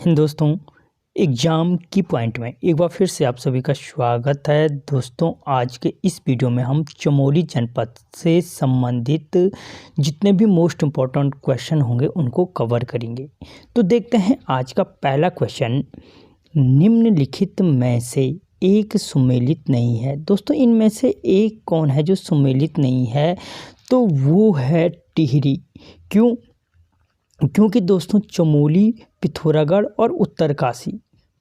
दोस्तों, एग्ज़ाम की पॉइंट में एक बार फिर से आप सभी का स्वागत है। दोस्तों, आज के इस वीडियो में हम चमोली जनपद से संबंधित जितने भी मोस्ट इम्पॉर्टेंट क्वेश्चन होंगे उनको कवर करेंगे। तो देखते हैं आज का पहला क्वेश्चन, निम्नलिखित में से एक सुमेलित नहीं है। दोस्तों, इनमें से एक कौन है जो सुमेलित नहीं है? तो वो है टिहरी। क्योंकि दोस्तों चमोली, पिथौरागढ़ और उत्तरकाशी,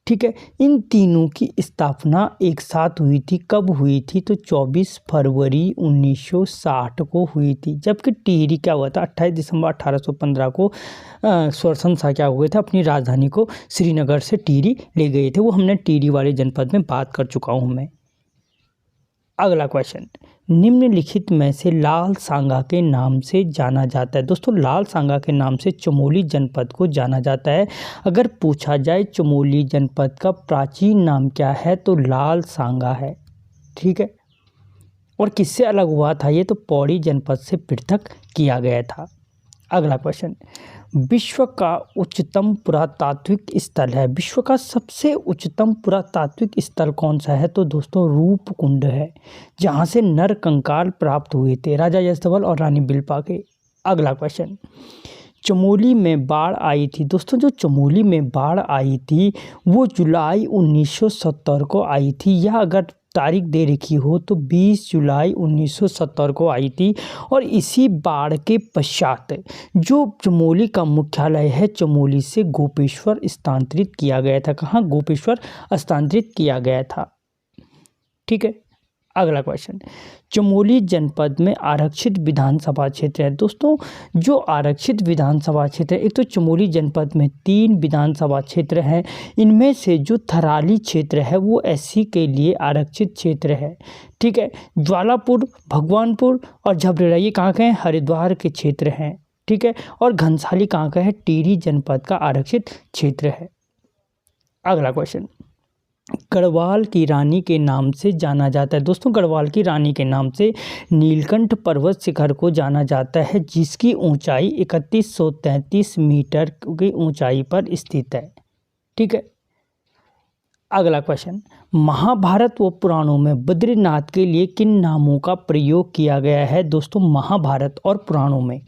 ठीक है, इन तीनों की स्थापना एक साथ हुई थी। कब हुई थी? तो 24 फरवरी 1960 को हुई थी। जबकि टिहरी क्या हुआ था? 28 दिसंबर 1815 को स्वरसन शाह क्या हुए थे, अपनी राजधानी को श्रीनगर से टिहरी ले गए थे। वो हमने टिहरी वाले जनपद में बात कर चुका हूँ मैं। अगला क्वेश्चन, निम्नलिखित में से लाल सांगा के नाम से जाना जाता है। दोस्तों, लाल सांगा के नाम से चमोली जनपद को जाना जाता है। अगर पूछा जाए चमोली जनपद का प्राचीन नाम क्या है, तो लाल सांगा है, ठीक है। और किससे अलग हुआ था ये? तो पौड़ी जनपद से पृथक किया गया था। अगला क्वेश्चन, विश्व का उच्चतम पुरातात्विक स्थल है। विश्व का सबसे उच्चतम पुरातात्विक स्थल कौन सा है? तो दोस्तों रूपकुंड है, जहां से नर कंकाल प्राप्त हुए थे राजा यशधवल और रानी बिल्पा के। अगला क्वेश्चन, चमोली में बाढ़ आई थी। दोस्तों, जो चमोली में बाढ़ आई थी वो जुलाई 1970 को आई थी, या अगर तारीख दे रखी हो तो 20 जुलाई 1970 को आई थी। और इसी बाढ़ के पश्चात जो चमोली का मुख्यालय है, चमोली से गोपेश्वर स्थानांतरित किया गया था। कहाँ? गोपेश्वर स्थानांतरित किया गया था, ठीक है। अगला क्वेश्चन, चमोली जनपद में आरक्षित विधानसभा क्षेत्र है। दोस्तों, जो आरक्षित विधानसभा क्षेत्र है, एक तो चमोली जनपद में 3 विधानसभा क्षेत्र हैं। इनमें से जो थराली क्षेत्र है वो एससी के लिए आरक्षित क्षेत्र है, ठीक है। ज्वालापुर, भगवानपुर और झबरेड़ा ये कहाँ के हैं? हरिद्वार के क्षेत्र हैं, ठीक है। और घनसाली कहाँ का है? टिहरी जनपद का आरक्षित क्षेत्र है। अगला क्वेश्चन, गढ़वाल की रानी के नाम से जाना जाता है। दोस्तों, गढ़वाल की रानी के नाम से नीलकंठ पर्वत शिखर को जाना जाता है, जिसकी ऊंचाई 3133 मीटर की ऊंचाई पर स्थित है, ठीक है। अगला क्वेश्चन, महाभारत व पुराणों में बद्रीनाथ के लिए किन नामों का प्रयोग किया गया है? दोस्तों, महाभारत और पुराणों में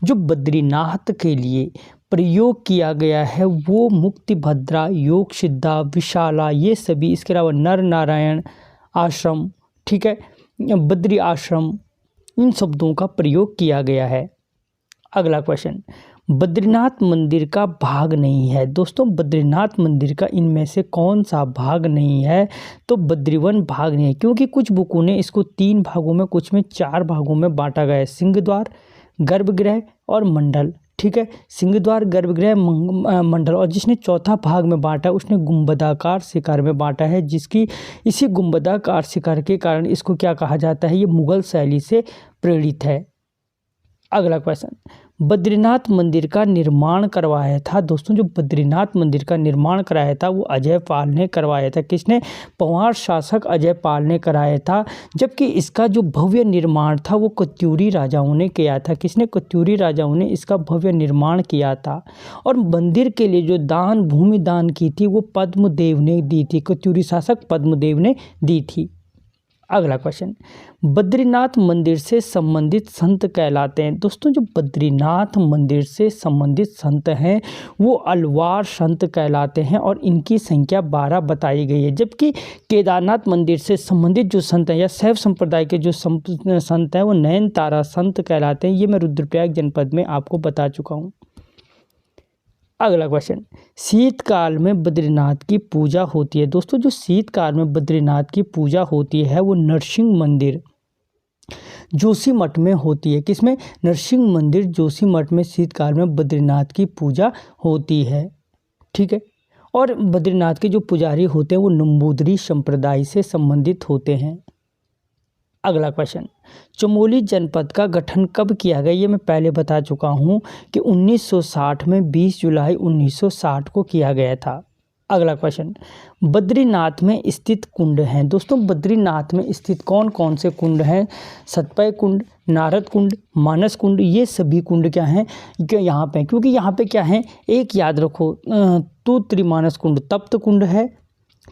जो बद्रीनाथ के लिए प्रयोग किया गया है वो मुक्तिभद्रा, योग सिद्धा, विशाला, ये सभी, इसके अलावा नर नारायण आश्रम, ठीक है, बद्री आश्रम, इन शब्दों का प्रयोग किया गया है। अगला क्वेश्चन, बद्रीनाथ मंदिर का भाग नहीं है। दोस्तों, बद्रीनाथ मंदिर का इनमें से कौन सा भाग नहीं है? तो बद्रीवन भाग नहीं है, क्योंकि कुछ बुकों ने इसको 3 भागों में, कुछ में 4 भागों में बांटा गया है। सिंहद्वार, गर्भगृह और मंडल, ठीक है। सिंहद्वार, गर्भगृह, मंडल, और जिसने चौथा भाग में बांटा उसने गुंबदाकार शिकार में बांटा है, जिसकी इसी गुंबदाकार शिकार के कारण इसको क्या कहा जाता है? ये मुगल शैली से प्रेरित है। अगला क्वेश्चन, बद्रीनाथ मंदिर का निर्माण करवाया था। दोस्तों, जो बद्रीनाथ मंदिर का निर्माण कराया था वो अजय पाल ने करवाया था। किसने? पंवार शासक अजय पाल ने कराया था। जबकि इसका जो भव्य निर्माण था वो कत्यूरी राजाओं ने किया था। किसने? कत्यूरी राजाओं ने इसका भव्य निर्माण किया था। और मंदिर के लिए जो दान, भूमि दान की थी वो पद्मदेव ने दी थी, कत्यूरी शासक पद्मदेव ने दी थी। अगला क्वेश्चन, बद्रीनाथ मंदिर से संबंधित संत कहलाते हैं। दोस्तों, जो बद्रीनाथ मंदिर से संबंधित संत हैं वो अलवार संत कहलाते हैं और इनकी संख्या 12 बताई गई है। जबकि केदारनाथ मंदिर से संबंधित जो संत हैं या शैव संप्रदाय के जो संत हैं वो नयन तारा संत कहलाते हैं। ये मैं रुद्रप्रयाग जनपद में आपको बता चुका हूँ। अगला क्वेश्चन, शीतकाल में बद्रीनाथ की पूजा होती है। दोस्तों, जो शीतकाल में बद्रीनाथ की पूजा होती है वो नरसिंह मंदिर जोशीमठ में होती है। किसमें? नरसिंह मंदिर जोशीमठ में शीतकाल में बद्रीनाथ की पूजा होती है, ठीक है। और बद्रीनाथ के जो पुजारी होते हैं वो नंबूदरी संप्रदाय से संबंधित होते हैं। अगला क्वेश्चन, चमोली जनपद का गठन कब किया गया? ये मैं पहले बता चुका हूँ कि 1960 में 20 जुलाई 1960 को किया गया था। अगला क्वेश्चन, बद्रीनाथ में स्थित कुंड हैं। दोस्तों बद्रीनाथ में स्थित कौन कौन से कुंड हैं? सतपय कुंड, नारद कुंड, मानस कुंड, ये सभी कुंड क्या हैं क्या यहाँ पे? क्योंकि यहाँ पे क्या है, एक याद रखो, तो त्रिमानस कुंड तप्त कुंड है,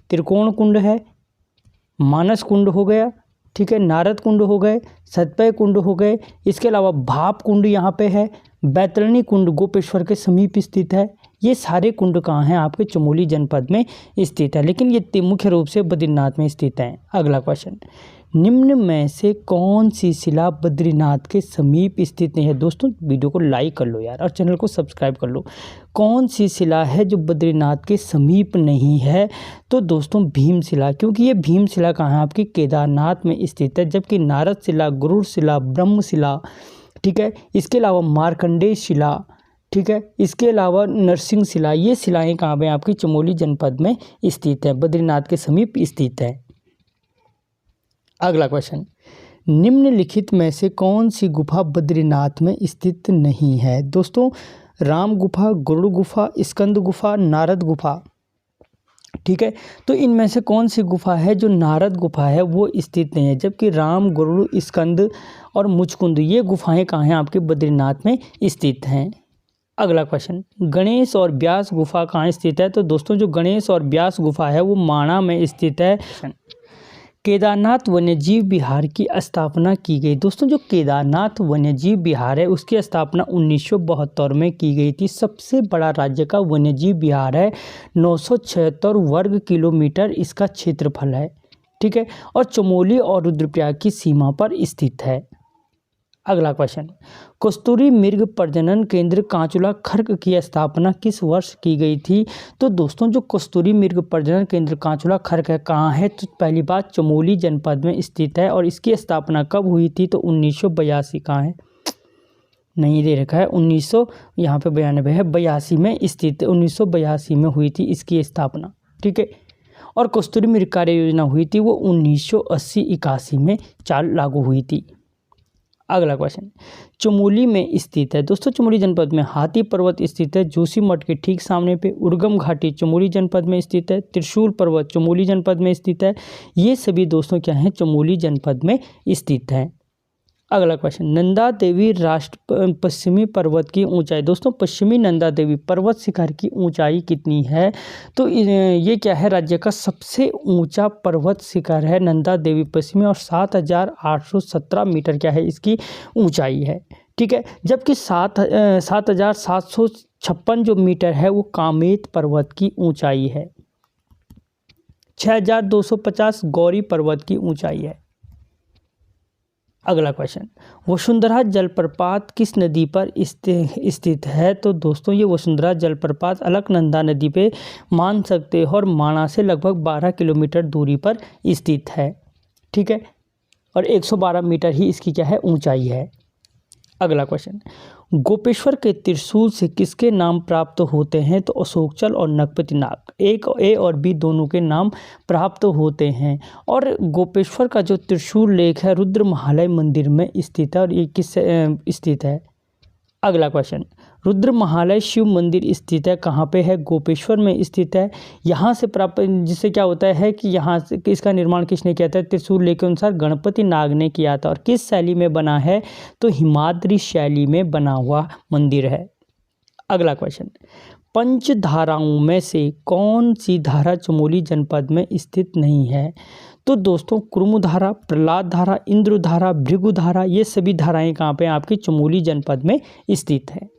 त्रिकोण कुंड है, मानस कुंड हो गया, ठीक है, नारद कुंड हो गए, सतपय कुंड हो गए, इसके अलावा भाप कुंड यहाँ पे है, बैतरणी कुंड गोपेश्वर के समीप स्थित है। ये सारे कुंड कहाँ हैं? आपके चमोली जनपद में स्थित है, लेकिन ये मुख्य रूप से बद्रीनाथ में स्थित है। अगला क्वेश्चन, निम्न में से कौन सी शिला बद्रीनाथ के समीप स्थित नहीं है? दोस्तों वीडियो को लाइक कर लो यार और चैनल को सब्सक्राइब कर लो। कौन सी शिला है जो बद्रीनाथ के समीप नहीं है? तो दोस्तों भीमशिला, क्योंकि ये भीमशिला कहाँ है? आपकी केदारनाथ में स्थित है, जबकि नारद शिला, गरुड़ शिला, ब्रह्मशिला, ठीक है, इसके अलावा मार्कंडेय शिला, ठीक है, इसके अलावा नरसिंह शिला, ये शिलाएँ कहाँ पे? आपकी चमोली जनपद में स्थित है, बद्रीनाथ के समीप स्थित है। अगला क्वेश्चन, निम्नलिखित में से कौन सी गुफा बद्रीनाथ में स्थित नहीं है? दोस्तों राम गुफा, गरुड़ गुफा, स्कंद गुफा, नारद गुफा, ठीक है, तो इनमें से कौन सी गुफा है जो नारद गुफा है वो स्थित नहीं है, जबकि राम, गरुड़, स्कंद और मुचकुंद ये गुफाएं कहाँ हैं? आपके बद्रीनाथ में स्थित हैं। अगला क्वेश्चन, गणेश और व्यास गुफा कहाँ स्थित है? तो दोस्तों जो गणेश और व्यास गुफा है वो माणा में स्थित है। केदारनाथ वन्यजीव विहार की स्थापना की गई। दोस्तों जो केदारनाथ वन्यजीव विहार है उसकी स्थापना 1972 में की गई थी। सबसे बड़ा राज्य का वन्यजीव विहार है, 976 वर्ग किलोमीटर इसका क्षेत्रफल है, ठीक है, और चमोली और रुद्रप्रयाग की सीमा पर स्थित है। अगला क्वेश्चन, कस्तूरी मृग प्रजनन केंद्र कांचुला खर्क की स्थापना किस वर्ष की गई थी? तो दोस्तों जो कस्तूरी मृग प्रजनन केंद्र कांचुला खर्क है कहाँ है? तो पहली बात चमोली जनपद में स्थित है, और इसकी स्थापना कब हुई थी? तो 1982, कहाँ है, नहीं दे रखा है, 1900 यहाँ पे 92 है, 82 में स्थित, 1982 में हुई थी इसकी स्थापना, ठीक है, और कस्तूरी मृग कार्य योजना हुई थी वो 1980-81 में चाल लागू हुई थी। अगला क्वेश्चन, चमोली में स्थित है। दोस्तों चमोली जनपद में हाथी पर्वत स्थित है, जोशीमठ के ठीक सामने पे। उर्गम घाटी चमोली जनपद में स्थित है, त्रिशूल पर्वत चमोली जनपद में स्थित है। ये सभी दोस्तों क्या हैं? चमोली जनपद में स्थित हैं। अगला क्वेश्चन, नंदा देवी राष्ट्र पश्चिमी पर्वत की ऊंचाई। दोस्तों पश्चिमी नंदा देवी पर्वत शिखर की ऊंचाई कितनी है? तो ये क्या है? राज्य का सबसे ऊंचा पर्वत शिखर है नंदा देवी पश्चिमी, और 7,817 मीटर क्या है इसकी ऊंचाई है, ठीक है, जबकि 7,756 जो मीटर है वो कामेत पर्वत की ऊंचाई है। 6,250 गौरी पर्वत की ऊंचाई है। अगला क्वेश्चन, वसुंधरा जलप्रपात किस नदी पर स्थित है? तो दोस्तों ये वसुंधरा जलप्रपात अलकनंदा नदी पे मान सकते हो, और माणा से लगभग 12 किलोमीटर दूरी पर स्थित है, ठीक है, और 112 मीटर ही इसकी क्या है? ऊंचाई है। अगला क्वेश्चन, गोपेश्वर के त्रिशूल से किसके नाम प्राप्त होते हैं? तो अशोकचल और नगपति नाग, एक ए और बी दोनों के नाम प्राप्त होते हैं। और गोपेश्वर का जो त्रिशूल लेख है रुद्र महालय मंदिर में स्थित है, और ये किस स्थित है? अगला क्वेश्चन, रुद्र महालय शिव मंदिर स्थित है कहाँ पे है? गोपेश्वर में स्थित है। यहाँ से प्राप्त, जिससे क्या होता है कि यहाँ से इसका निर्माण किसने किया था? त्रिशूल लेख के अनुसार गणपति नाग ने किया था। और किस शैली में बना है? तो हिमाद्री शैली में बना हुआ मंदिर है। अगला क्वेश्चन, पंच धाराओं में से कौन सी धारा चमोली जनपद में स्थित नहीं है? तो दोस्तों कुर्मधारा, प्रहलाद धारा, इंद्र धारा, भृगु धारा, ये सभी धाराएं कहाँ पे? आपकी चमोली जनपद में स्थित है।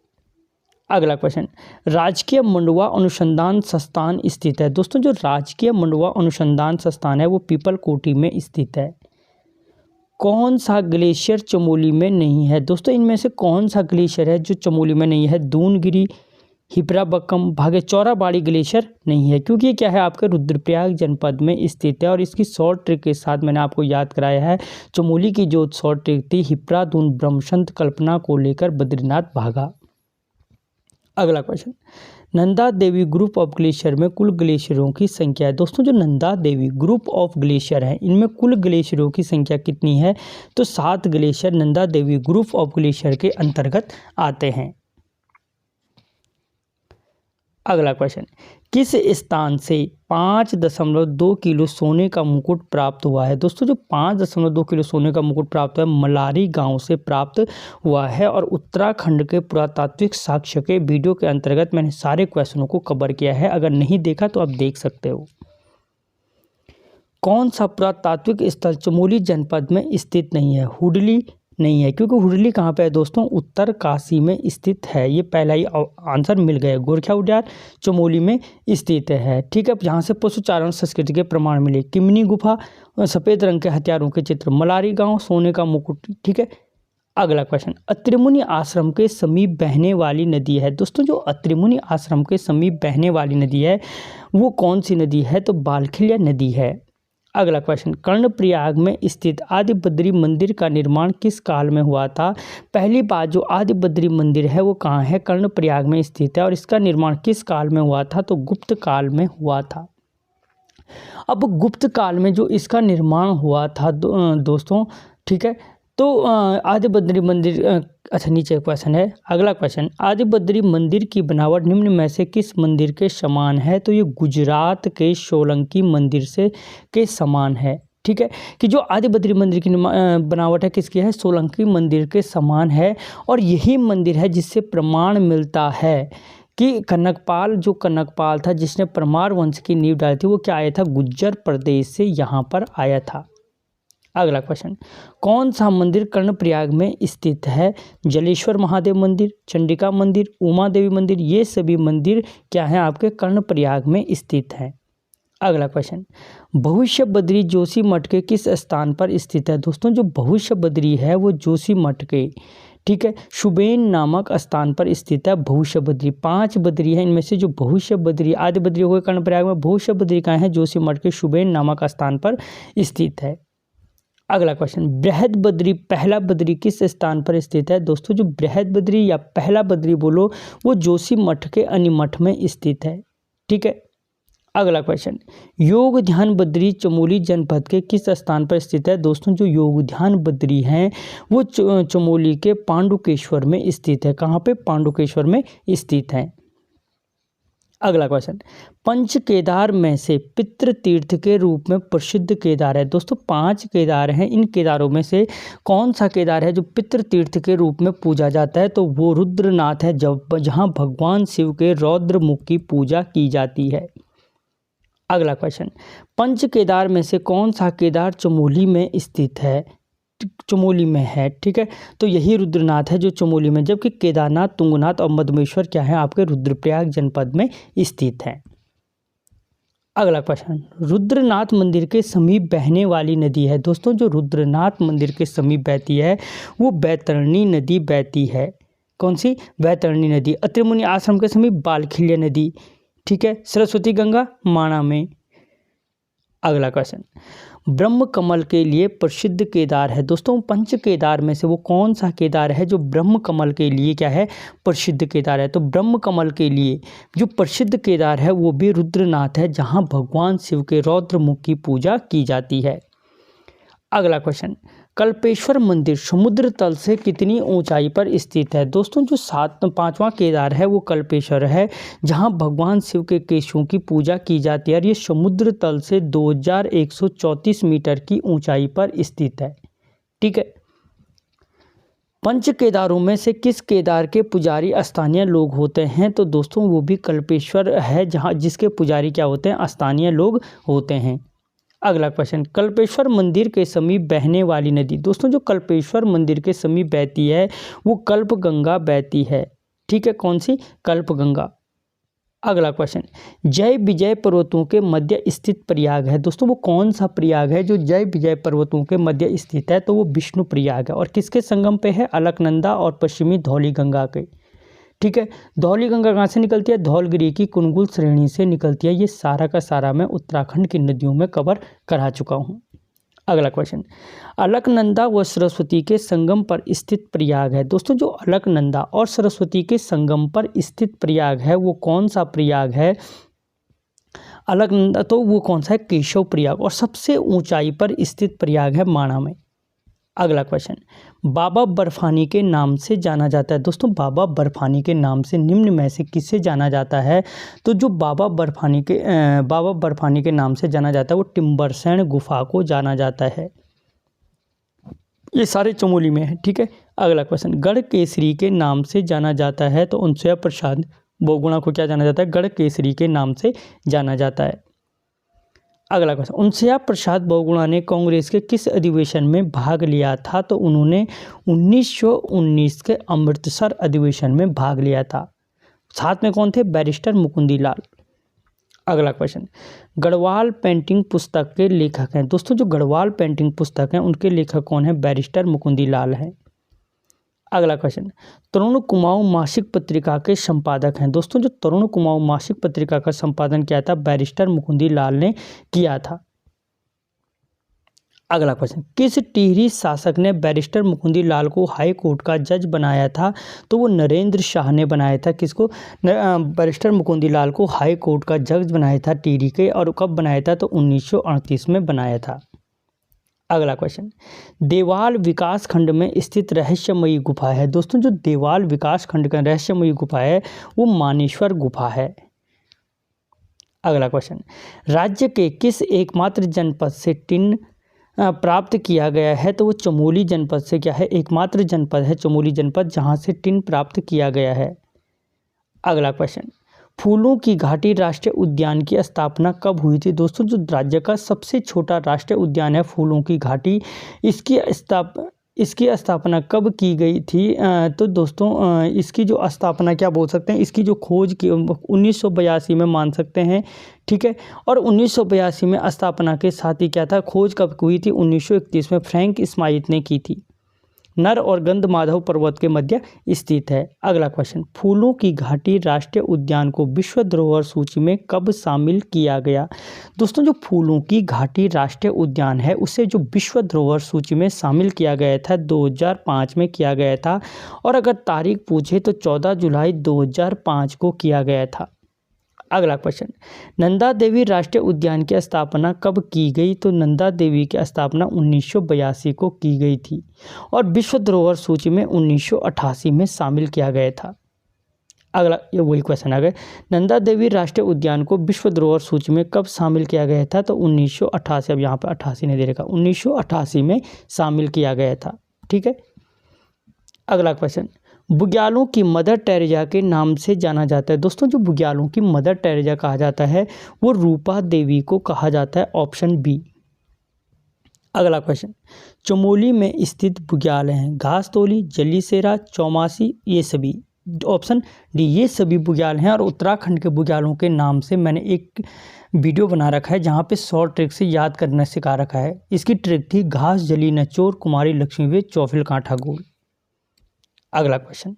अगला क्वेश्चन, राजकीय मंडुआ अनुसंधान संस्थान स्थित है। दोस्तों जो राजकीय मंडुआ अनुसंधान संस्थान है वो पीपलकोटी में स्थित है। कौन सा ग्लेशियर चमोली में नहीं है? दोस्तों इनमें से कौन सा ग्लेशियर है जो चमोली में नहीं है? दूनगिरी, हिपराबक्कम, भागेचौराबाड़ी ग्लेशियर नहीं है, क्योंकि ये क्या है? आपके रुद्रप्रयाग जनपद में स्थित है। और इसकी शॉर्ट ट्रिक के साथ मैंने आपको याद कराया है, चमोली की जो शॉर्ट ट्रिक थी, हिप्रा दून ब्रह्मसंत कल्पना को लेकर बद्रीनाथ भागा। अगला question, Nanda Devi group of glacier में कुल ग्लेशियरों की संख्या है। दोस्तों जो Nanda Devi group of glacier है इनमें कुल ग्लेशियरों की संख्या कितनी है? तो 7 glacier Nanda Devi group of glacier के अंतर्गत आते हैं। अगला क्वेश्चन, किस स्थान से 5.2 किलो सोने का मुकुट प्राप्त हुआ है? दोस्तों जो 5.2 किलो सोने का मुकुट प्राप्त हुआ है मलारी गांव से प्राप्त हुआ है। और उत्तराखंड के पुरातात्विक साक्ष्य के वीडियो के अंतर्गत मैंने सारे क्वेश्चनों को कवर किया है, अगर नहीं देखा तो आप देख सकते हो। कौन सा पुरातात्विक स्थल चमोली जनपद में स्थित नहीं है? हुडली नहीं है, क्योंकि हुडली कहाँ पे है दोस्तों? उत्तरकाशी में स्थित है। ये पहला ही आंसर मिल गया। गोरखा उद्यान चमोली में स्थित है। ठीक है, यहाँ से पशुचारण संस्कृति के प्रमाण मिले। किमनी गुफा, सफ़ेद रंग के हथियारों के चित्र, मलारी गांव, सोने का मुकुट। ठीक है, अगला क्वेश्चन, अत्रिमुनि आश्रम के समीप बहने वाली नदी है। दोस्तों जो अत्रिमुनि आश्रम के समीप बहने वाली नदी है वो कौन सी नदी है? तो बालखिलिया नदी है। अगला क्वेश्चन, कर्णप्रयाग में स्थित आदि बद्री मंदिर का निर्माण किस काल में हुआ था? पहली बात, जो आदि बद्री मंदिर है वो कहाँ है? कर्णप्रयाग में स्थित है। और इसका निर्माण किस काल में हुआ था? तो गुप्त काल में हुआ था। अब गुप्त काल में जो इसका निर्माण हुआ था दोस्तों, ठीक है, तो आदि बद्री मंदिर, अच्छा नीचे क्वेश्चन है। अगला क्वेश्चन, आदि बद्री मंदिर की बनावट निम्न में से किस मंदिर के समान है? तो ये गुजरात के सोलंकी मंदिर से के समान है। ठीक है, कि जो आदि बद्री मंदिर की बनावट है किसकी है? सोलंकी मंदिर के समान है। और यही मंदिर है जिससे प्रमाण मिलता है कि कनकपाल, जो कनकपाल था जिसने परमार वंश की नींव डाली थी, वो क्या आया था? गुज्जर प्रदेश से यहाँ पर आया था। अगला क्वेश्चन, कौन सा मंदिर कर्णप्रयाग में स्थित है? जलेश्वर महादेव मंदिर, चंडिका मंदिर, उमा देवी मंदिर, ये सभी मंदिर क्या हैं? आपके कर्णप्रयाग में स्थित हैं। अगला क्वेश्चन, भविष्य बद्री जोशी मठ के किस स्थान पर स्थित है? दोस्तों जो भविष्य बद्री है वो जोशी मठ के, ठीक है, शुबेन नामक स्थान पर स्थित है भविष्य बद्री। 5 बद्री है, इनमें से जो भविष्य बद्री, आदि बद्री हो गए कर्णप्रयाग में, भविष्य बद्री कहाँ है? जोशी मठ के शुबेन नामक स्थान पर स्थित है। अगला क्वेश्चन, बृहद बद्री, पहला बद्री किस स्थान पर स्थित है? दोस्तों जो बृहद बद्री या पहला बद्री बोलो वो जोशी मठ के अनिमठ में स्थित है। ठीक है, अगला क्वेश्चन, योग ध्यान बद्री चमोली जनपद के किस स्थान पर स्थित है? दोस्तों जो योग ध्यान बद्री हैं वो चमोली के पांडुकेश्वर में स्थित है। कहाँ पे? पांडुकेश्वर में स्थित है। अगला क्वेश्चन, पंच केदार में से पितृ तीर्थ के रूप में प्रसिद्ध केदार है। दोस्तों 5 केदार हैं, इन केदारों में से कौन सा केदार है जो पितृ तीर्थ के रूप में पूजा जाता है? तो वो रुद्रनाथ है, जहाँ भगवान शिव के रौद्र मुख की पूजा की जाती है। अगला क्वेश्चन, पंच केदार में से कौन सा केदार चमोली में स्थित है? चमोली में है। ठीक है, तो यही रुद्रनाथ है जो चमोली में, जबकि केदारनाथ, तुंगनाथ और मधुमेश्वर क्या है? आपके रुद्रप्रयाग जनपद में स्थित है। अगला क्वेश्चन, रुद्रनाथ मंदिर के समीप बहने वाली नदी है। दोस्तों जो रुद्रनाथ मंदिर के समीप बहती है वो बैतरणी नदी बहती है। कौन सी? बैतरणी नदी। अत्रिमुनि आश्रम के समीप बालखिलिया नदी। ठीक है, सरस्वती गंगा माणा में। अगला क्वेश्चन, ब्रह्म कमल के लिए प्रसिद्ध केदार है। दोस्तों पंच केदार में से वो कौन सा केदार है जो ब्रह्म कमल के लिए क्या है? प्रसिद्ध केदार है। तो ब्रह्म कमल के लिए जो प्रसिद्ध केदार है वो भी रुद्रनाथ है, जहां भगवान शिव के रौद्र मुख की पूजा की जाती है। अगला क्वेश्चन, कल्पेश्वर मंदिर समुद्र तल से कितनी ऊंचाई पर स्थित है? दोस्तों जो 5वां केदार है वो कल्पेश्वर है, जहां भगवान शिव के केशों की पूजा की जाती है। और ये समुद्र तल से 2134 मीटर की ऊंचाई पर स्थित है। ठीक है, पंच केदारों में से किस केदार के पुजारी स्थानीय लोग होते हैं? तो दोस्तों वो भी कल्पेश्वर है, जहाँ जिसके पुजारी क्या होते हैं? स्थानीय लोग होते हैं। अगला क्वेश्चन, कल्पेश्वर मंदिर के समीप बहने वाली नदी। दोस्तों जो कल्पेश्वर मंदिर के समीप बहती है वो कल्पगंगा बहती है। ठीक है, कौन सी? कल्पगंगा। अगला क्वेश्चन, जय विजय पर्वतों के मध्य स्थित प्रयाग है। दोस्तों वो कौन सा प्रयाग है जो जय विजय पर्वतों के मध्य स्थित है? तो वो विष्णु प्रयाग है। और किसके संगम पे है? अलकनंदा और पश्चिमी धौली गंगा के। ठीक है, धौली गंगा कहाँ से निकलती है? धौलगिरी की कुनगुल श्रेणी से निकलती है। ये सारा का सारा मैं उत्तराखंड की नदियों में कवर करा चुका हूँ। अगला क्वेश्चन, अलकनंदा व सरस्वती के संगम पर स्थित प्रयाग है। दोस्तों जो अलकनंदा और सरस्वती के संगम पर स्थित प्रयाग है वो कौन सा प्रयाग है? अलकनंदा, तो वो कौन सा है? केशव प्रयाग। और सबसे ऊंचाई पर स्थित प्रयाग है माणा में। अगला क्वेश्चन, बाबा बर्फानी के नाम से जाना जाता है। दोस्तों बाबा बर्फानी के नाम से निम्न में से किसे जाना जाता है? तो जो बाबा बर्फानी के नाम से जाना जाता है वो टिम्बरसैंड गुफा को जाना जाता है। ये सारे चमोली में है, ठीक है। अगला क्वेश्चन, गढ़ केसरी के नाम से जाना जाता है तो अनसुया प्रसाद बहुगुणा को क्या जाना जाता है? गढ़ केसरी के नाम से जाना जाता है। अगला क्वेश्चन, अनसुया प्रसाद बहुगुणा ने कांग्रेस के किस अधिवेशन में भाग लिया था? तो उन्होंने 1919 के अमृतसर अधिवेशन में भाग लिया था। साथ में कौन थे? बैरिस्टर मुकुंदी लाल। अगला क्वेश्चन, गढ़वाल पेंटिंग पुस्तक के लेखक हैं। दोस्तों जो गढ़वाल पेंटिंग पुस्तक हैं उनके लेखक कौन है? बैरिस्टर मुकुंदी लाल हैं। अगला क्वेश्चन, तरुण कुमाऊं मासिक पत्रिका के संपादक हैं। दोस्तों जो तरुण कुमाऊं मासिक पत्रिका का संपादन किया था बैरिस्टर मुकुंदी लाल ने किया था। अगला क्वेश्चन, किस टिहरी शासक ने बैरिस्टर मुकुंदी लाल को हाई कोर्ट का जज बनाया था? तो वो नरेंद्र शाह ने बनाया था। किसको? बैरिस्टर मुकुंदी लाल को हाई कोर्ट का जज बनाया था टिहरी के। और कब बनाया था? तो 1938 में बनाया था। अगला क्वेश्चन, देवाल विकास खंड में स्थित रहस्यमयी गुफा है। दोस्तों जो देवाल विकास खंड का रहस्यमयी गुफा है वो मानेश्वर गुफा है। अगला क्वेश्चन, राज्य के किस एकमात्र जनपद से टिन प्राप्त किया गया है? तो वो चमोली जनपद से क्या है? एकमात्र जनपद है चमोली जनपद जहां से टिन प्राप्त किया गया है। अगला क्वेश्चन, फूलों की घाटी राष्ट्रीय उद्यान की स्थापना कब हुई थी? दोस्तों जो राज्य का सबसे छोटा राष्ट्रीय उद्यान है फूलों की घाटी, इसकी स्थापना कब की गई थी? तो दोस्तों इसकी जो स्थापना क्या बोल सकते हैं, इसकी जो खोज की 1982 में मान सकते हैं, ठीक है। और 1982 में स्थापना के साथ ही क्या था, खोज कब हुई थी? 1931 में फ्रैंक स्माइथ ने की थी। नर और गंध माधव पर्वत के मध्य स्थित है। अगला क्वेश्चन, फूलों की घाटी राष्ट्रीय उद्यान को विश्व धरोहर सूची में कब शामिल किया गया? दोस्तों जो फूलों की घाटी राष्ट्रीय उद्यान है उसे जो विश्व धरोहर सूची में शामिल किया गया था 2005 में किया गया था। और अगर तारीख पूछे तो 14 जुलाई 2005 को किया गया था। अगला क्वेश्चन, नंदा देवी राष्ट्रीय उद्यान की स्थापना कब की गई? तो नंदा देवी की स्थापना 1982 को की गई थी और विश्व धरोहर सूची में 1988 में शामिल किया गया था। अगला ये वही क्वेश्चन आ गया, नंदा देवी राष्ट्रीय उद्यान को विश्व धरोहर सूची में कब शामिल किया गया था? तो 1988, अब यहाँ पर 88 नहीं दे रखा, 1988 में शामिल किया गया था, ठीक है। अगला क्वेश्चन, बुग्यालों की मदर टेरेसा के नाम से जाना जाता है। दोस्तों जो बुग्यालों की मदर टेरेसा कहा जाता है वो रूपा देवी को कहा जाता है, ऑप्शन बी। अगला क्वेश्चन, चमोली में स्थित बुग्याल हैं घासतोली, जलीसेरा, चौमासी, ये सभी, ऑप्शन डी, ये सभी बुग्याल हैं। और उत्तराखंड के बुग्यालों के नाम से मैंने एक वीडियो बना रखा है जहाँ पे शॉर्ट ट्रिक से याद करना सिखा रखा है। इसकी ट्रिक थी घास जली नचोर, कुमारी लक्ष्मी वे, चौफिल कांठा गोल। अगला क्वेश्चन,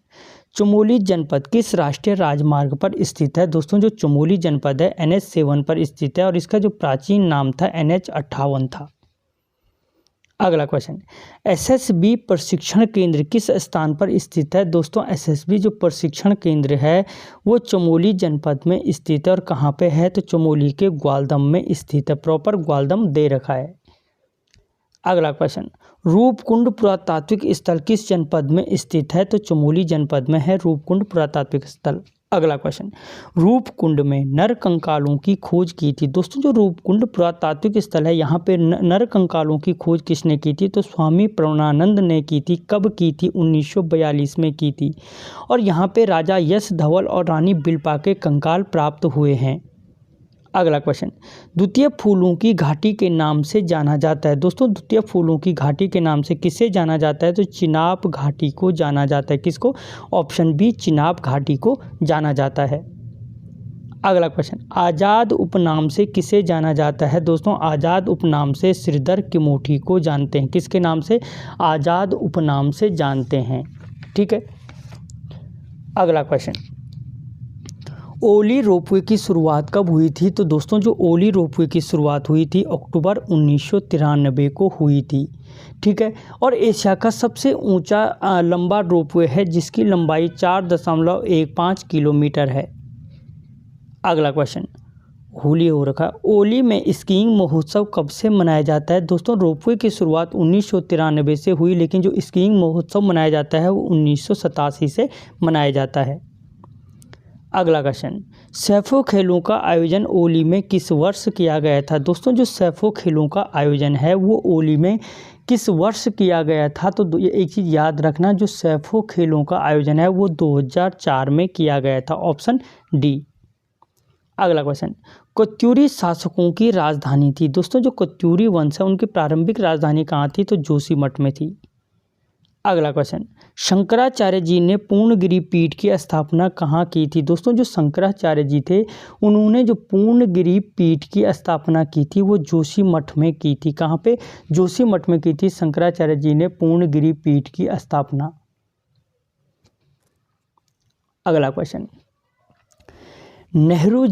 चमोली जनपद किस राष्ट्रीय राजमार्ग पर स्थित है? दोस्तों जो चमोली जनपद है NH7 पर स्थित है और इसका जो प्राचीन नाम था NH58 था। अगला क्वेश्चन, SSB प्रशिक्षण केंद्र किस स्थान पर स्थित है? दोस्तों SSB जो प्रशिक्षण केंद्र है वो चमोली जनपद में स्थित है और कहाँ पे है? तो चमोली के ग्वालदम में स्थित है, प्रॉपर ग्वालदम दे रखा है। अगला क्वेश्चन, रूपकुंड पुरातात्विक स्थल किस जनपद में स्थित है? तो चमोली जनपद में है रूपकुंड पुरातात्विक स्थल। अगला क्वेश्चन, रूपकुंड में नर कंकालों की खोज की थी। दोस्तों जो रूपकुंड पुरातात्विक स्थल है यहाँ पे नर कंकालों की खोज किसने की थी? तो स्वामी प्रणवानंद ने की थी। कब की थी? 1942 में की थी। और यहाँ पे राजा यश धवल और रानी बिल्पा के कंकाल प्राप्त हुए हैं। अगला क्वेश्चन, द्वितीय फूलों की घाटी के नाम से जाना जाता है। दोस्तों द्वितीय फूलों की घाटी के नाम से किसे जाना जाता है? तो चिनाब घाटी को जाना जाता है। किसको? ऑप्शन बी, चिनाब घाटी को जाना जाता है। अगला क्वेश्चन, आज़ाद उपनाम से किसे जाना जाता है? दोस्तों आज़ाद उपनाम से श्रीधर किमोठी को जानते हैं। किसके नाम से? आज़ाद उपनाम से जानते हैं, ठीक है। अगला क्वेश्चन, ओली रोपवे की शुरुआत कब हुई थी? तो दोस्तों जो ओली रोपवे की शुरुआत हुई थी अक्टूबर 1993 को हुई थी, ठीक है। और एशिया का सबसे ऊंचा लंबा रोपवे है जिसकी लंबाई 4.15 किलोमीटर है। अगला क्वेश्चन, होली हो रखा है। ओली में स्कीइंग महोत्सव कब से मनाया जाता है? दोस्तों रोपवे की शुरुआत 1993 से हुई, लेकिन जो स्कीइंग महोत्सव मनाया जाता है वो 1987 से मनाया जाता है। अगला क्वेश्चन, सैफो खेलों का आयोजन ओली में किस वर्ष किया गया था? दोस्तों जो सैफो खेलों का आयोजन है वो ओली में किस वर्ष किया गया था? तो ये एक चीज़ याद रखना, जो सैफो खेलों का आयोजन है वो 2004 में किया गया था, ऑप्शन डी। अगला क्वेश्चन, कत्यूरी शासकों की राजधानी थी? दोस्तों जो कत्यूरी वंश है उनकी प्रारंभिक राजधानी कहाँ थी? तो जोशीमठ में थी। अगला क्वेश्चन, शंकराचार्य जी ने पूर्णगिरि पीठ की स्थापना कहाँ की थी? दोस्तों जो शंकराचार्य जी थे उन्होंने जो पूर्णगिरि पीठ की स्थापना की थी वो जोशीमठ में की थी। कहाँ पे? जोशीमठ में की थी शंकराचार्य जी ने पूर्णगिरि पीठ की स्थापना। अगला क्वेश्चन, नेहरू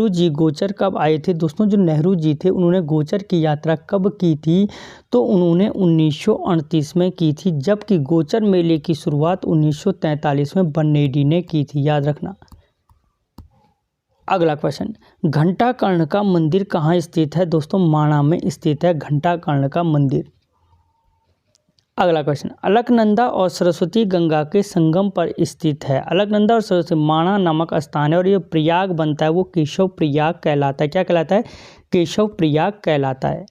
जी गोचर कब आए थे? दोस्तों जो नेहरू जी थे उन्होंने गोचर की यात्रा कब की थी? तो उन्होंने 1938 में की थी, जबकि गोचर मेले की शुरुआत 1943 में बन्नेडी ने की थी, याद रखना। अगला क्वेश्चन, घंटा कर्ण का मंदिर कहाँ स्थित है? दोस्तों माणा में स्थित है घंटा कर्ण का मंदिर। अगला क्वेश्चन, अलकनंदा और सरस्वती गंगा के संगम पर स्थित है। अलकनंदा और सरस्वती माणा नामक स्थान है और ये प्रयाग बनता है वो केशव प्रयाग कहलाता है। क्या कहलाता है? केशव प्रयाग कहलाता है।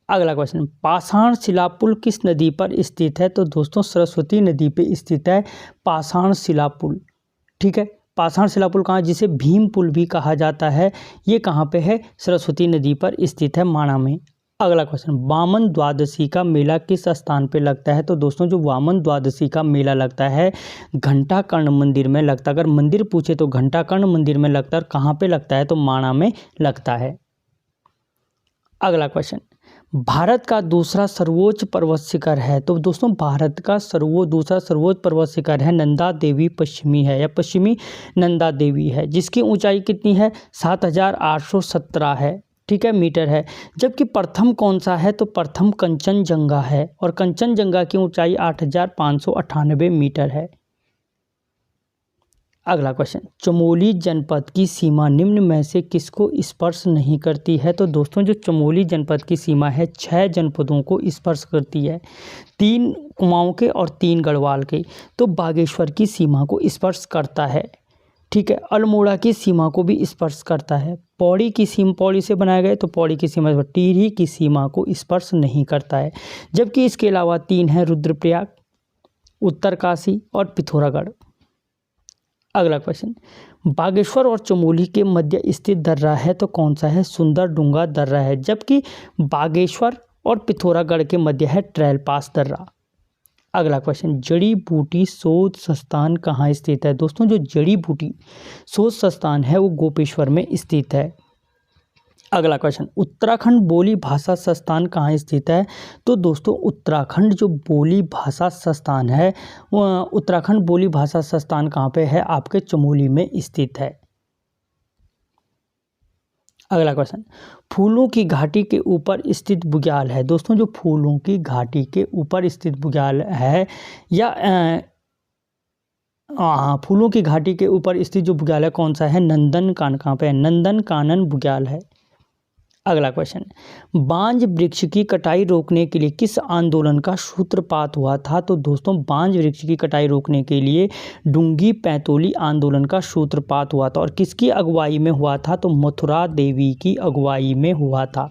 अगला क्वेश्चन, पाषाण शिला पुल किस नदी पर स्थित है? तो दोस्तों सरस्वती नदी पे स्थित है पाषाण शिला पुल। ठीक है, पाषाण शिला पुल कहाँ, जिसे भीम पुल भी कहा जाता है, ये कहाँ पे है? सरस्वती नदी पर स्थित है माणा में। अगला क्वेश्चन, वामन द्वादशी का मेला किस स्थान पे लगता है? तो दोस्तों जो वामन द्वादशी का मेला लगता है घंटा कर्ण मंदिर में लगता है। अगर मंदिर पूछे तो घंटा कर्ण मंदिर में लगता है, और कहाँ पे लगता है? तो माणा में लगता है। अगला क्वेश्चन, भारत का दूसरा सर्वोच्च पर्वत शिखर है? तो दोस्तों भारत का दूसरा सर्वोच्च पर्वत शिखर है नंदा देवी पश्चिमी है, या पश्चिमी नंदा देवी है, जिसकी ऊंचाई कितनी है? 7817 है, ठीक है, मीटर है। जबकि प्रथम कौन सा है? तो प्रथम कंचनजंगा है, और कंचनजंगा की ऊंचाई 8598 मीटर है। अगला क्वेश्चन, चमोली जनपद की सीमा निम्न में से किसको स्पर्श नहीं करती है? तो दोस्तों जो चमोली जनपद की सीमा है 6 जनपदों को स्पर्श करती है, 3 कुमाऊं के और 3 गढ़वाल के। तो बागेश्वर की सीमा को स्पर्श करता है, ठीक है, अल्मोड़ा की सीमा को भी स्पर्श करता है। पौड़ी की सीमा, पौड़ी से बनाया गया तो पौड़ी की सीमा, टिहरी की सीमा को स्पर्श नहीं करता है। जबकि इसके अलावा 3 हैं, रुद्रप्रयाग, उत्तरकाशी और पिथौरागढ़। अगला क्वेश्चन, बागेश्वर और चमोली के मध्य स्थित दर्रा है तो कौन सा है? सुंदरडुंगा दर्रा है। जबकि बागेश्वर और पिथौरागढ़ के मध्य है ट्रेल पास दर्रा। अगला क्वेश्चन, जड़ी बूटी शोध संस्थान कहाँ स्थित है? दोस्तों जो जड़ी बूटी शोध संस्थान है वो गोपेश्वर में स्थित है। अगला क्वेश्चन, उत्तराखंड बोली भाषा संस्थान कहाँ स्थित है? तो दोस्तों उत्तराखंड जो बोली भाषा संस्थान है, उत्तराखंड बोली भाषा संस्थान कहाँ पे है? आपके चमोली में स्थित है। अगला क्वेश्चन, फूलों की घाटी के ऊपर स्थित बुग्याल है। दोस्तों जो फूलों की घाटी के ऊपर स्थित बुग्याल है, या फूलों की घाटी के ऊपर स्थित जो बुग्याल है कौन सा है? नंदन कानन। कहाँ पे है? नंदन कानन बुग्याल है। अगला क्वेश्चन, बांज वृक्ष की कटाई रोकने के लिए किस आंदोलन का सूत्रपात हुआ था? तो दोस्तों बांज वृक्ष की कटाई रोकने के लिए डूंगी पैंतोली आंदोलन का सूत्रपात हुआ था, और किसकी अगुवाई में हुआ था? तो मथुरा देवी की अगुवाई में हुआ था।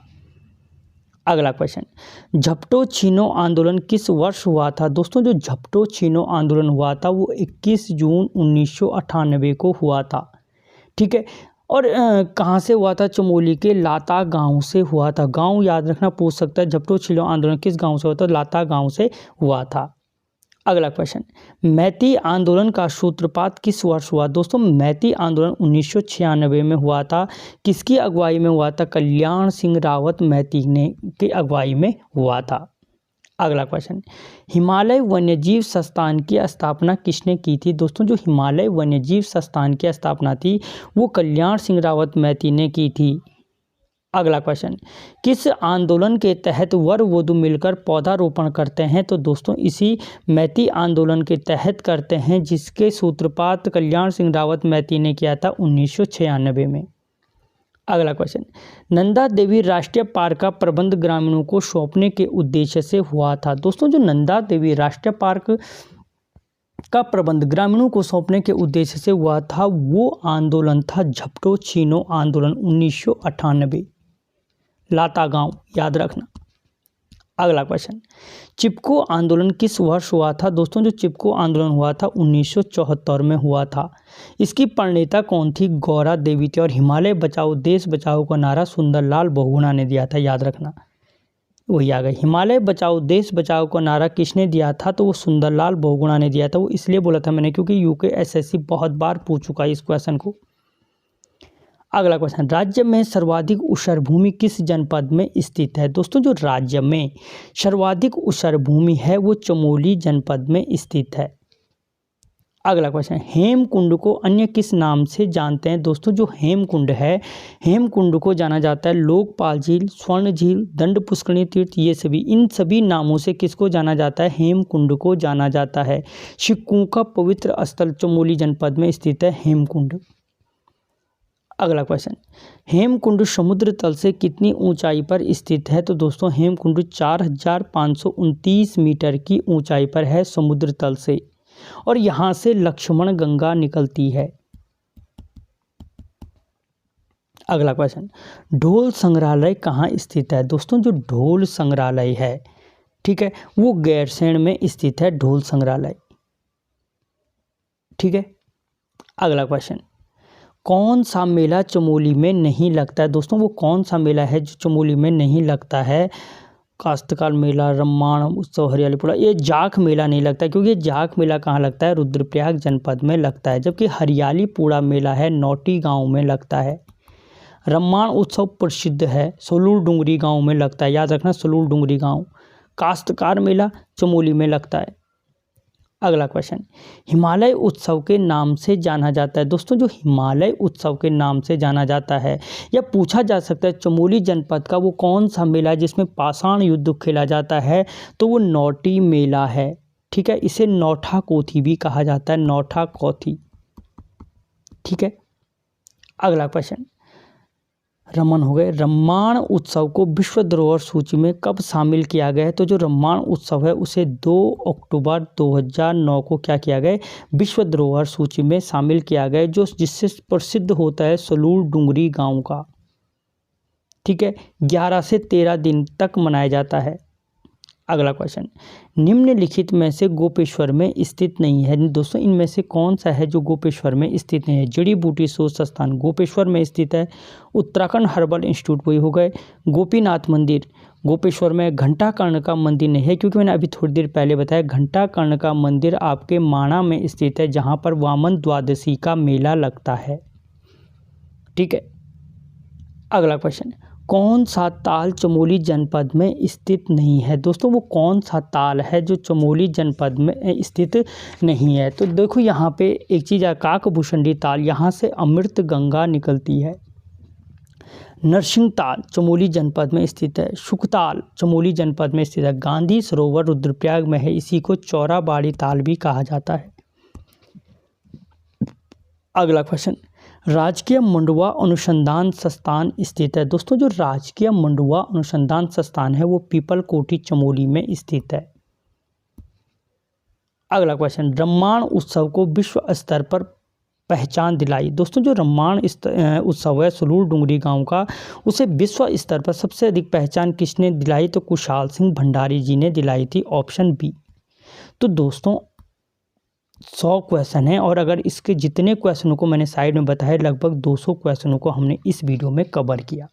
अगला क्वेश्चन, झपटो छीनो आंदोलन किस वर्ष हुआ था? दोस्तों जो झपटो छीनो आंदोलन हुआ था वो 21 जून 1998 को हुआ था, ठीक है। और कहाँ से हुआ था? चमोली के लाता गांव से हुआ था। गांव याद रखना, पूछ सकता है झपटो छीनो आंदोलन किस गांव से हुआ था? लाता गांव से हुआ था। अगला क्वेश्चन, मैती आंदोलन का सूत्रपात किस वर्ष हुआ? दोस्तों मैती आंदोलन 1996 में हुआ था। किसकी अगुवाई में हुआ था? कल्याण सिंह रावत मैती ने की अगुवाई में हुआ था। अगला क्वेश्चन, हिमालय वन्यजीव संस्थान की स्थापना किसने की थी? दोस्तों जो हिमालय वन्यजीव संस्थान की स्थापना थी वो कल्याण सिंह रावत मैती ने की थी। अगला क्वेश्चन, किस आंदोलन के तहत वर वधू मिलकर पौधारोपण करते हैं? तो दोस्तों इसी मैती आंदोलन के तहत करते हैं, जिसके सूत्रपात कल्याण सिंह रावत मैती ने किया था 1996 में। अगला क्वेश्चन, नंदा देवी राष्ट्रीय पार्क का प्रबंध ग्रामीणों को सौंपने के उद्देश्य से हुआ था। दोस्तों जो नंदा देवी राष्ट्रीय पार्क का प्रबंध ग्रामीणों को सौंपने के उद्देश्य से हुआ था, वो आंदोलन था झपटो छीनो आंदोलन 1998, लाता गांव, याद रखना। अगला क्वेश्चन, चिपको आंदोलन किस वर्ष हुआ था? दोस्तों जो चिपको आंदोलन हुआ था 1974 में हुआ था। इसकी प्रणेता कौन थी? गौरा देवी थी। और हिमालय बचाओ देश बचाओ का नारा सुंदरलाल बहुगुणा ने दिया था, याद रखना। वही आ गई, हिमालय बचाओ देश बचाओ का नारा किसने दिया था? तो वो सुंदरलाल बहुगुणा ने दिया था। वो इसलिए बोला था मैंने क्योंकि यूपीएससी बहुत बार पूछ चुका है इस क्वेश्चन को। अगला क्वेश्चन, राज्य में सर्वाधिक ऊसर भूमि किस जनपद में स्थित है? दोस्तों जो राज्य में सर्वाधिक ऊसर भूमि है वो चमोली जनपद में स्थित है। अगला क्वेश्चन, हेमकुंड को अन्य किस नाम से जानते हैं? दोस्तों जो हेमकुंड है, हेमकुंड को जाना जाता है लोकपाल झील, स्वर्ण झील, दंड पुष्करणी तीर्थ, ये सभी, इन सभी नामों से किसको जाना जाता है? हेमकुंड को जाना जाता है। सिखों का पवित्र स्थल चमोली जनपद में स्थित है हेमकुंड। अगला क्वेश्चन, हेमकुंड समुद्र तल से कितनी ऊंचाई पर स्थित है? तो दोस्तों हेमकुंड 4529 मीटर की ऊंचाई पर है समुद्र तल से, और यहाँ से लक्ष्मण गंगा निकलती है। अगला क्वेश्चन, ढोल संग्रहालय कहाँ स्थित है? दोस्तों जो ढोल संग्रहालय है, ठीक है, वो गैरसैंण में स्थित है ढोल संग्रहालय, ठीक है। अगला क्वेश्चन, कौन सा मेला चमोली में नहीं लगता है? दोस्तों वो कौन सा मेला है जो चमोली में नहीं लगता है? काश्तकार मेला, रम्माण उत्सव, हरियालीपुरा, ये जाख मेला नहीं लगता है, क्योंकि ये जाख मेला कहाँ लगता है? रुद्रप्रयाग जनपद में लगता है। जबकि हरियालीपुरा मेला है नौटी गांव में लगता है। रम्माण उत्सव प्रसिद्ध है सलूल डुंगरी गांव में लगता है, याद रखना सलूल डुंगरी गांव। काश्तकार मेला चमोली में लगता है। अगला क्वेश्चन, हिमालय उत्सव के नाम से जाना जाता है? दोस्तों जो हिमालय उत्सव के नाम से जाना जाता है, या पूछा जा सकता है चमोली जनपद का वो कौन सा मेला है जिसमें पाषाण युद्ध खेला जाता है? तो वो नौटी मेला है, ठीक है। इसे नौठा कोथी भी कहा जाता है, नौठा कोथी, ठीक है। अगला क्वेश्चन, रमन हो गए, रम्माण उत्सव को विश्व धरोहर सूची में कब शामिल किया गया है? तो जो रम्माण उत्सव है उसे 2 अक्टूबर 2009 को क्या किया गया? विश्व धरोहर सूची में शामिल किया गया, जो जिससे प्रसिद्ध होता है सलूल डुंगरी गांव का, ठीक है। 11 से 13 दिन तक मनाया जाता है। अगला क्वेश्चन, निम्नलिखित में से गोपेश्वर में स्थित नहीं है? दोस्तों इनमें से कौन सा है जो गोपेश्वर में स्थित नहीं है? जड़ी बूटी शोध संस्थान गोपेश्वर में स्थित है। उत्तराखंड हर्बल इंस्टीट्यूट वही हो गए। गोपीनाथ मंदिर गोपेश्वर में। घंटा कर्ण का मंदिर नहीं है, क्योंकि मैंने अभी थोड़ी देर पहले बताया घंटा कर्ण का मंदिर आपके माणा में स्थित है, जहाँ पर वामन द्वादशी का मेला लगता है, ठीक है। अगला क्वेश्चन, कौन सा ताल चमोली जनपद में स्थित नहीं है? दोस्तों वो कौन सा ताल है जो चमोली जनपद में स्थित नहीं है? तो देखो यहाँ पे एक चीज़ है, काकभूषणी ताल, यहाँ से अमृत गंगा निकलती है। नरसिंह ताल चमोली जनपद में स्थित है। सुखताल चमोली जनपद में स्थित है। गांधी सरोवर रुद्रप्रयाग में है, इसी को चौराबाड़ी ताल भी कहा जाता है। अगला क्वेश्चन, राजकीय मंडुआ अनुसंधान संस्थान स्थित है? दोस्तों जो राजकीय मंडुआ अनुसंधान संस्थान है वो पीपल कोठी चमोली में स्थित है। अगला क्वेश्चन, रम्माण उत्सव को विश्व स्तर पर पहचान दिलाई? दोस्तों जो रम्माण उत्सव है सलूल डुंगरी गांव का, उसे विश्व स्तर पर सबसे अधिक पहचान किसने दिलाई? तो कुशाल सिंह भंडारी जी ने दिलाई थी, ऑप्शन बी। तो दोस्तों 100 क्वेश्चन है, और अगर इसके जितने क्वेश्चनों को मैंने साइड में बताया लगभग 200 क्वेश्चनों को हमने इस वीडियो में कवर किया।